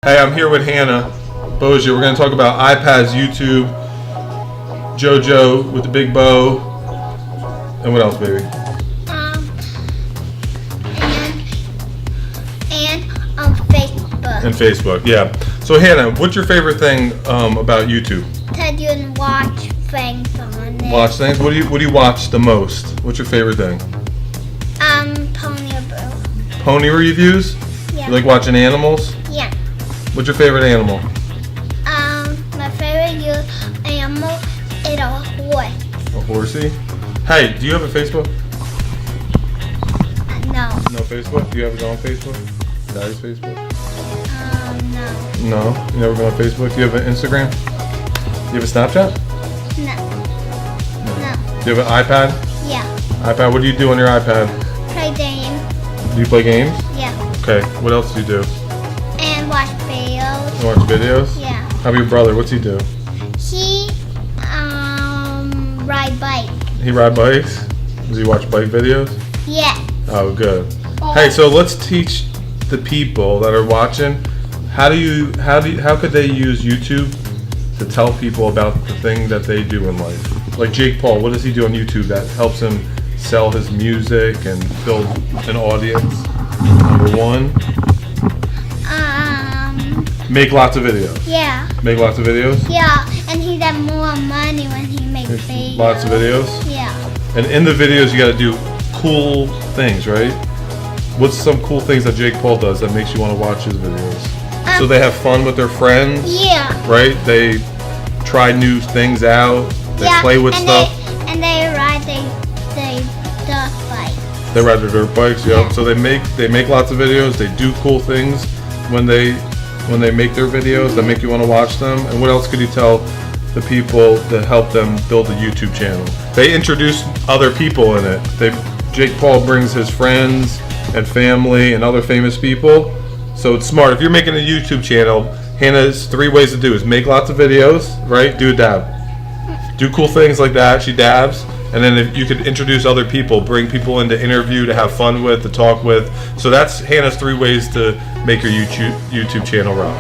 Hey, I'm here with Hannah Bozier. We're going to talk about iPads, YouTube, JoJo with the big bow, and what else, baby? And Facebook. And Facebook, yeah. So Hannah, what's your favorite thing about YouTube? That you can watch things on it. Watch things. What do you watch the most? What's your favorite thing? Pony Boo. Pony reviews? Yeah. You like watching animals? Yeah. What's your favorite animal? My favorite animal is a horse. A horsey? Hey, do you have a Facebook? No. No Facebook? Do you ever go on Facebook? Daddy's Facebook? No. No? You never go on Facebook? Do you have an Instagram? Do you have a Snapchat? No. Do you have an iPad? Yeah. iPad, what do you do on your iPad? Play games. Do you play games? Yeah. Okay, what else do you do? And watch videos. You watch videos? Yeah. How about your brother? What's he do? He ride bike. He ride bikes? Does he watch bike videos? Yeah. Oh, good. Hey, so let's teach the people that are watching how could they use YouTube to tell people about the thing that they do in life? Like Jake Paul, what does he do on YouTube that helps him sell his music and build an audience? Number one, make lots of videos. Yeah. Make lots of videos? Yeah, and he got more money when he makes videos. Lots of videos? Yeah. And in the videos, you got to do cool things, right? What's some cool things that Jake Paul does that makes you want to watch his videos? So they have fun with their friends, Yeah. right? They try new things out. They play with stuff. And they ride they dirt bike. They ride their dirt bikes, yeah. Yeah. So they make lots of videos. They do cool things when they make their videos that make you want to watch them. And what else could you tell the people that help them build a YouTube channel? They introduce other people in it. Jake Paul brings his friends and family and other famous people. So it's smart. If you're making a YouTube channel, Hannah's 3 ways to do is make lots of videos, right? Do a dab. Do cool things like that. She dabs. And then if you could introduce other people, bring people in to interview, to have fun with, to talk with. So that's Hannah's 3 ways to make your YouTube channel rock.